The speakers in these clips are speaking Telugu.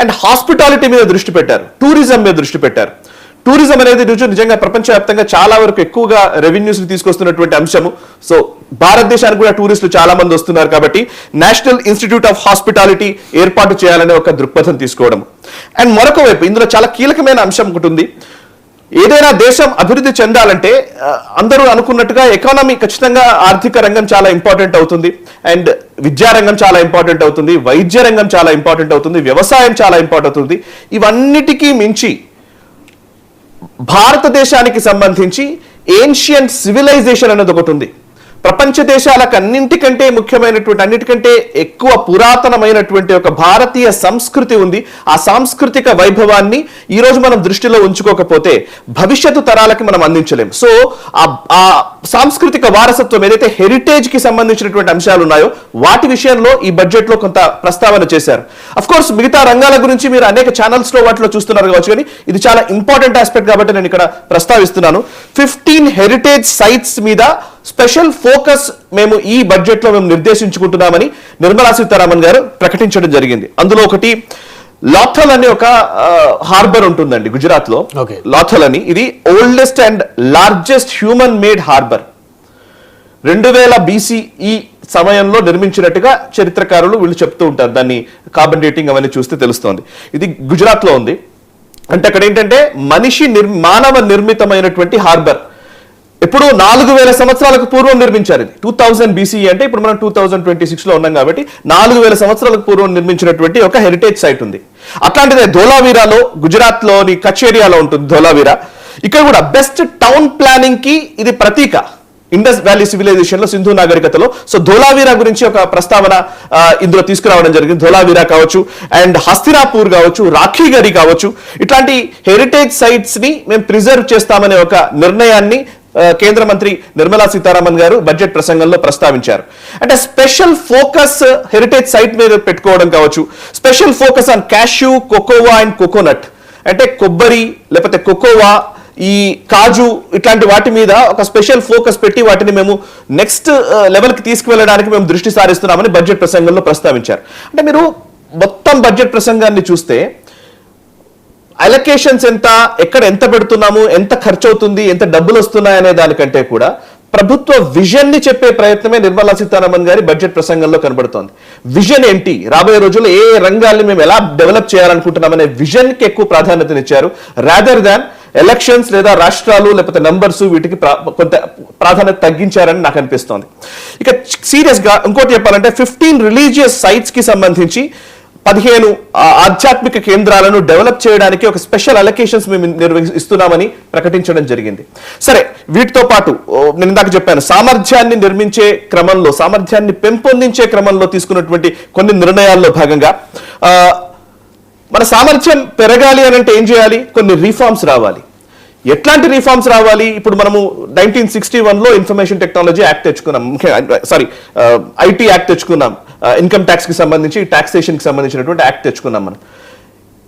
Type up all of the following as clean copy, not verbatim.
అండ్ హాస్పిటాలిటీ మీద దృష్టి పెట్టారు, టూరిజం మీద దృష్టి పెట్టారు. టూరిజం అనేది నిజంగా ప్రపంచవ్యాప్తంగా చాలా వరకు ఎక్కువగా రెవెన్యూస్ తీసుకొస్తున్నటువంటి అంశము. సో భారతదేశానికి కూడా టూరిస్టులు చాలా మంది వస్తున్నారు కాబట్టి నేషనల్ ఇన్స్టిట్యూట్ ఆఫ్ హాస్పిటాలిటీ ఏర్పాటు చేయాలనే ఒక దృక్పథం తీసుకోవడం. అండ్ మరొక వైపు ఇందులో చాలా కీలకమైన అంశం ఒకటి ఉంది. ఏదైనా దేశం అభివృద్ధి చెందాలంటే అందరూ అనుకున్నట్టుగా ఎకానమీ ఖచ్చితంగా ఆర్థిక రంగం చాలా ఇంపార్టెంట్ అవుతుంది, అండ్ విద్యారంగం చాలా ఇంపార్టెంట్ అవుతుంది, వైద్య రంగం చాలా ఇంపార్టెంట్ అవుతుంది, వ్యవసాయం చాలా ఇంపార్టెంట్ అవుతుంది. ఇవన్నిటికీ మించి భారతదేశానికి సంబంధించి ఏన్షియంట్ సివిలైజేషన్ అనేది ఒకటి ఉంది. ప్రపంచ దేశాలకు అన్నింటికంటే ముఖ్యమైనటువంటి, అన్నిటికంటే ఎక్కువ పురాతనమైనటువంటి ఒక భారతీయ సంస్కృతి ఉంది. ఆ సాంస్కృతిక వైభవాన్ని ఈ రోజు మనం దృష్టిలో ఉంచుకోకపోతే భవిష్యత్తు తరాలకి మనం అందించలేం. సో ఆ సాంస్కృతిక వారసత్వం ఏదైతే హెరిటేజ్ కి సంబంధించినటువంటి అంశాలు ఉన్నాయో వాటి విషయంలో ఈ బడ్జెట్ లో కొంత ప్రస్తావన చేశారు. అఫ్ కోర్స్ మిగతా రంగాల గురించి మీరు అనేక ఛానల్స్ లో వాటిలో చూస్తున్నారు కావచ్చు, కానీ ఇది చాలా ఇంపార్టెంట్ ఆస్పెక్ట్ కాబట్టి నేను ఇక్కడ ప్రస్తావిస్తున్నాను. 15 హెరిటేజ్ సైట్స్ మీద స్పెషల్ ఫోకస్ మేము ఈ బడ్జెట్ లో మేము నిర్దేశించుకుంటున్నామని నిర్మలా సీతారామన్ గారు ప్రకటించడం జరిగింది. అందులో ఒకటి లాథల్ అనే ఒక హార్బర్ ఉంటుందండి గుజరాత్ లో. లాథల్ అని, ఇది oldest and largest human made harbour. 2000 BCE సమయంలో నిర్మించినట్టుగా చరిత్రకారులు వీళ్ళు చెప్తూ ఉంటారు. దాన్ని కార్బన్ డేటింగ్ అవన్నీ చూస్తే తెలుస్తోంది. ఇది గుజరాత్ లో ఉంది. అంటే అక్కడ ఏంటంటే మానవ నిర్మితమైనటువంటి హార్బర్. ఇప్పుడు 4000 సంవత్సరాలకు పూర్వం నిర్మించారు. ఇది 2000 BCE అంటే ఇప్పుడు మనం 2026 లో ఉన్నాం కాబట్టి 4000 సంవత్సరాలకు పూర్వం నిర్మించినటువంటి ఒక హెరిటేజ్ సైట్ ఉంది. అట్లాంటిదే ధోలావీరాలో, గుజరాత్ లోని కచ్ ఏరియాలో ఉంటుంది ధోలావీరా. ఇక్కడ కూడా బెస్ట్ టౌన్ ప్లానింగ్ కి ఇది ప్రతీక. ఇండస్ వ్యాలీ సివిలైజేషన్ లో, సింధు నాగరికతలో. సో ధోలావీరా గురించి ఒక ప్రస్తావన ఇందులో తీసుకురావడం జరిగింది. ధోలావీరా కావచ్చు, అండ్ హస్తినాపూర్ కావచ్చు, రాఖీగరి కావచ్చు, ఇట్లాంటి హెరిటేజ్ సైట్స్ ని మేము ప్రిజర్వ్ చేస్తామనే ఒక నిర్ణయాన్ని కేంద్ర మంత్రి నిర్మలా సీతారామన్ గారు బడ్జెట్ ప్రసంగంలో ప్రస్తావించారు. అంటే స్పెషల్ ఫోకస్ హెరిటేజ్ సైట్ మీద పెట్టుకోవడం కావచ్చు, special focus on cashew, cocoa and coconut. అంటే కొబ్బరి లేకపోతే కోకోవా, ఈ కాజు, ఇట్లాంటి వాటి మీద ఒక స్పెషల్ ఫోకస్ పెట్టి వాటిని మేము నెక్స్ట్ లెవెల్కి తీసుకువెళ్ళడానికి మేము దృష్టి సారిస్తున్నామని బడ్జెట్ ప్రసంగంలో ప్రస్తావించారు. అంటే మీరు మొత్తం బడ్జెట్ ప్రసంగాన్ని చూస్తే అలొకేషన్స్ ఎంత, ఎక్కడ ఎంత పెడుతున్నాము, ఎంత ఖర్చు అవుతుంది, ఎంత డబ్బులు వస్తున్నాయి అనే దానికంటే కూడా ప్రభుత్వ విజన్ ని చెప్పే ప్రయత్నమే నిర్మలా సీతారామన్ గారి బడ్జెట్ ప్రసంగంలో కనబడుతోంది. విజన్ ఏంటి, రాబోయే రోజుల్లో ఏ రంగాల్ని మేము ఎలా డెవలప్ చేయాలనుకుంటున్నామనే విజన్ కి ఎక్కువ ప్రాధాన్యతనిచ్చారు, రాదర్ దాన్ ఎలక్షన్స్ లేదా రాష్ట్రాలు లేకపోతే నంబర్స్, వీటికి కొంత ప్రాధాన్యత తగ్గించారని నాకు అనిపిస్తోంది. ఇక సీరియస్ గా ఇంకోటి చెప్పాలంటే 15 రిలీజియస్ సైట్స్ కి సంబంధించి 15 ఆధ్యాత్మిక కేంద్రాలను డెవలప్ చేయడానికి ఒక స్పెషల్ అలొకేషన్స్ మేము నిర్వహిస్తున్నామని ప్రకటించడం జరిగింది. సరే, వీటితో పాటు నేను ఇందాక చెప్పాను, సామర్థ్యాన్ని నిర్మించే క్రమంలో, సామర్థ్యాన్ని పెంపొందించే క్రమంలో తీసుకున్నటువంటి కొన్ని నిర్ణయాల్లో భాగంగా మన సామర్థ్యం పెరగాలి అని అంటే ఏం చేయాలి, కొన్ని రీఫార్మ్స్ రావాలి. ఎట్లాంటి రీఫార్మ్స్ రావాలి? ఇప్పుడు మనము 1961లో ఇన్ఫర్మేషన్ టెక్నాలజీ యాక్ట్ తెచ్చుకున్నాం, ఐటీ యాక్ట్ తెచ్చుకున్నాం, ఇన్కమ్ ట్యాక్స్ కి సంబంధించి, టాక్సేషన్ కి సంబంధించినటువంటి యాక్ట్ తెచ్చుకున్నాం మనం.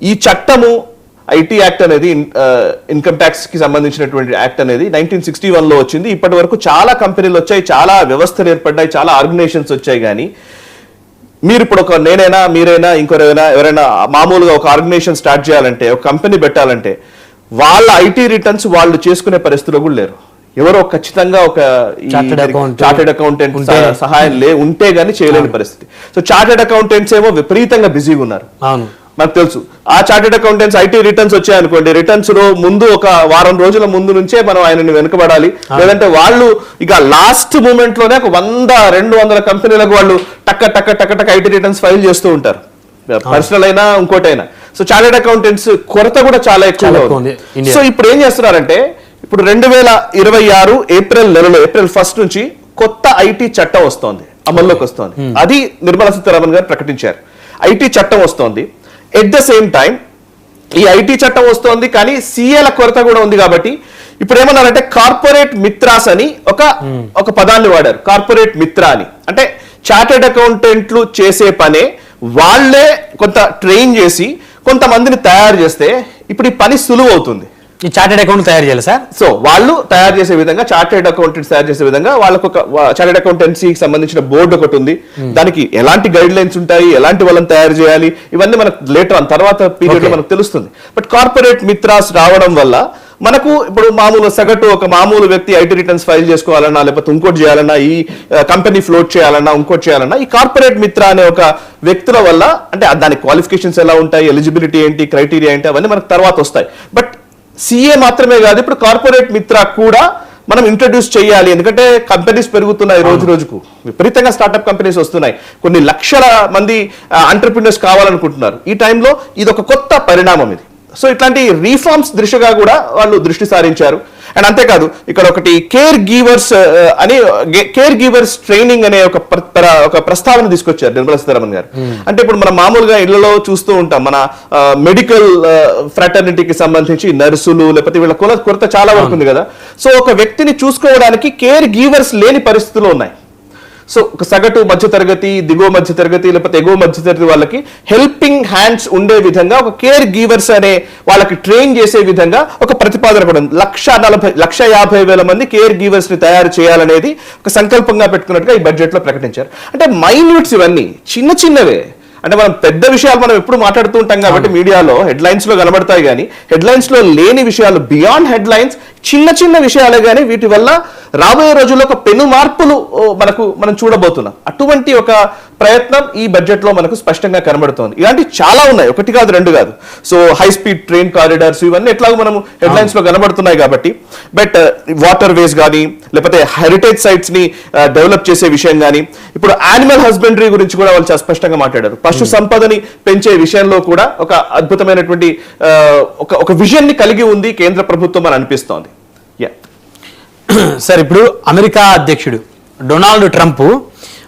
ఈ చట్టము ఐటీ యాక్ట్ అనేది, ఇన్కమ్ ట్యాక్స్ కి సంబంధించినటువంటి యాక్ట్ అనేది 1961లో వచ్చింది. ఇప్పటి వరకు చాలా కంపెనీలు వచ్చాయి, చాలా వ్యవస్థలు ఏర్పడ్డాయి, చాలా ఆర్గనైజేషన్స్ వచ్చాయి. కానీ మీరు ఇప్పుడు నేనైనా, మీరైనా, ఎవరైనా మామూలుగా ఒక ఆర్గనైజేషన్ స్టార్ట్ చేయాలంటే, ఒక కంపెనీ పెట్టాలంటే వాళ్ళ ఐటీ రిటర్న్స్ వాళ్ళు చేసుకునే పరిస్థితులు కూడా లేరు. ఎవరో ఖచ్చితంగా ఒక చార్టెడ్ అకౌంటెంట్ సహాయం ఉంటే గానీ చేయలేని పరిస్థితి. సో చార్టెడ్ అకౌంటెంట్స్ ఏమో విపరీతంగా బిజీగా ఉన్నారు, మనకు తెలుసు. ఆ చార్టెడ్ అకౌంటెంట్స్ ఐటీ రిటర్న్స్ వచ్చాయనుకోండి, రిటర్న్స్ లో ముందు ఒక వారం రోజుల ముందు నుంచే మనం ఆయనని వెనుకబడాలి. లేదంటే వాళ్ళు ఇక లాస్ట్ మూమెంట్ లోనే ఒక 100-200 కంపెనీలకు వాళ్ళు టక్క టక్క టక్క టక్క ఐటీ రిటర్న్స్ ఫైల్ చేస్తూ ఉంటారు, పర్సనల్ అయినా ఇంకోటైనా. సో చార్టెడ్ అకౌంటెంట్స్ కొరత కూడా చాలా ఎక్కువగా ఉంది. సో ఇప్పుడు ఏం చేస్తున్నారంటే, ఇప్పుడు 2026 ఏప్రిల్ 1 నుంచి కొత్త ఐటీ చట్టం వస్తోంది, అమల్లోకి వస్తోంది. అది నిర్మలా సీతారామన్ గారు ప్రకటించారు. ఐటీ చట్టం వస్తోంది. ఎట్ ద సేమ్ టైం ఈ ఐటీ చట్టం వస్తోంది, కానీ సీఏల కొరత కూడా ఉంది. కాబట్టి ఇప్పుడు ఏమన్నారంటే కార్పొరేట్ మిత్రాస్ అని ఒక పదాన్ని వాడారు, కార్పొరేట్ మిత్రా అని. అంటే చార్టెడ్ అకౌంటెంట్లు చేసే పనే వాళ్లే కొంత ట్రైన్ చేసి కొంతమందిని తయారు చేస్తే ఇప్పుడు ఈ పని సులువు అవుతుంది. ఈ చార్టెడ్ అకౌంట్ తయారు చేయాలి సార్. సో వాళ్ళు తయారు చేసే విధంగా, చార్టెడ్ అకౌంటెంట్స్ తయారు చేసే విధంగా వాళ్ళకు ఒక చార్టెడ్ అకౌంటెన్సీకి సంబంధించిన బోర్డు ఒకటి ఉంది. దానికి ఎలాంటి గైడ్ లైన్స్ ఉంటాయి, ఎలాంటి వాళ్ళని తయారు చేయాలి, ఇవన్నీ మనకు లేటర్ ఆన్ తర్వాత పీరియడ్ లో మనకు తెలుస్తుంది. బట్ కార్పొరేట్ మిత్రాస్ రావడం వల్ల మనకు ఇప్పుడు మామూలు సగటు ఒక మామూలు వ్యక్తి ఐటీ రిటర్న్స్ ఫైల్ చేసుకోవాలన్నా, లేకపోతే ఇంకోటి చేయాలన్నా, ఈ కంపెనీ ఫ్లోట్ చేయాలన్నా, ఇంకోటి చేయాలన్నా, ఈ కార్పొరేట్ మిత్ర అనే ఒక వ్యక్తుల వల్ల, అంటే దాని క్వాలిఫికేషన్స్ ఎలా ఉంటాయి, ఎలిజిబిలిటీ ఏంటి, క్రైటీరియా ఏంటి, అవన్నీ మనకు తర్వాత వస్తాయి. బట్ సిఏ మాత్రమే కాదు, ఇప్పుడు కార్పొరేట్ మిత్ర కూడా మనం ఇంట్రడ్యూస్ చేయాలి. ఎందుకంటే కంపెనీస్ పెరుగుతున్నాయి, రోజు రోజుకు విపరీతంగా స్టార్ట్అప్ కంపెనీస్ వస్తున్నాయి, కొన్ని లక్షల మంది ఎంటర్‌ప్రెన్యూర్స్ కావాలనుకుంటున్నారు. ఈ టైంలో ఇది ఒక కొత్త పరిణామం ఇది. సో ఇట్లాంటి రీఫార్మ్స్ దిశగా కూడా వాళ్ళు దృష్టి సారించారు. అండ్ అంతేకాదు ఇక్కడ ఒకటి కేర్ గివర్స్ ట్రైనింగ్ అనే ఒక ప్రస్తావన తీసుకొచ్చారు నిర్మలా సీతారామన్ గారు. అంటే ఇప్పుడు మనం మామూలుగా ఇళ్లలో చూస్తూ ఉంటాం, మన మెడికల్ ఫ్రాటర్నిటీకి సంబంధించి నర్సులు, లేకపోతే వీళ్ళ కొరత చాలా వరకు ఉంది కదా. సో ఒక వ్యక్తిని చూసుకోవడానికి కేర్ గివర్స్ లేని పరిస్థితులు ఉన్నాయి. సో ఒక సగటు మధ్యతరగతి, దిగువ మధ్యతరగతి, లేకపోతే ఎగువ మధ్యతరగతి వాళ్ళకి హెల్పింగ్ హ్యాండ్స్ ఉండే విధంగా ఒక కేర్ గివర్స్ అనే వాళ్ళకి ట్రైన్ చేసే విధంగా ఒక ప్రతిపాదన కూడా ఉంది. 1,50,000 మంది కేర్ గివర్స్ ని తయారు చేయాలనేది ఒక సంకల్పంగా పెట్టుకున్నట్టుగా ఈ బడ్జెట్ లో ప్రకటించారు. అంటే మైన్యూట్స్ ఇవన్నీ చిన్న చిన్నవే. అంటే మనం పెద్ద విషయాలు మనం ఎప్పుడు మాట్లాడుతూ ఉంటాం కాబట్టి మీడియాలో హెడ్లైన్స్ లో కనబడతాయి, కానీ హెడ్లైన్స్ లో లేని విషయాలు, బియాండ్ హెడ్లైన్స్ చిన్న చిన్న విషయాలే, కానీ వీటి వల్ల రాబోయే రోజుల్లో ఒక పెను మార్పులు మనం చూడబోతున్నాం. అటువంటి ఒక ప్రయత్నం ఈ బడ్జెట్ లో మనకు స్పష్టంగా కనబడుతోంది. ఇలాంటి చాలా ఉన్నాయి, ఒకటి కాదు రెండు కాదు. So high speed train corridors ఇవన్నీ ఎట్లాగో మనం హెడ్లైన్స్ లో కనబడుతున్నాయి కాబట్టి. బట్ వాటర్ వేస్ కానీ, లేకపోతే హెరిటేజ్ సైట్స్ ని డెవలప్ చేసే విషయం కానీ, ఇప్పుడు యానిమల్ హస్బెండరీ గురించి కూడా వాళ్ళు చాలా స్పష్టంగా మాట్లాడారు. పశు సంపదని పెంచే విషయంలో కూడా ఒక అద్భుతమైనటువంటి ఒక విజన్ ని కలిగి ఉంది కేంద్ర ప్రభుత్వం అని అనిపిస్తోంది. సార్ ఇప్పుడు అమెరికా అధ్యక్షుడు డొనాల్డ్ ట్రంప్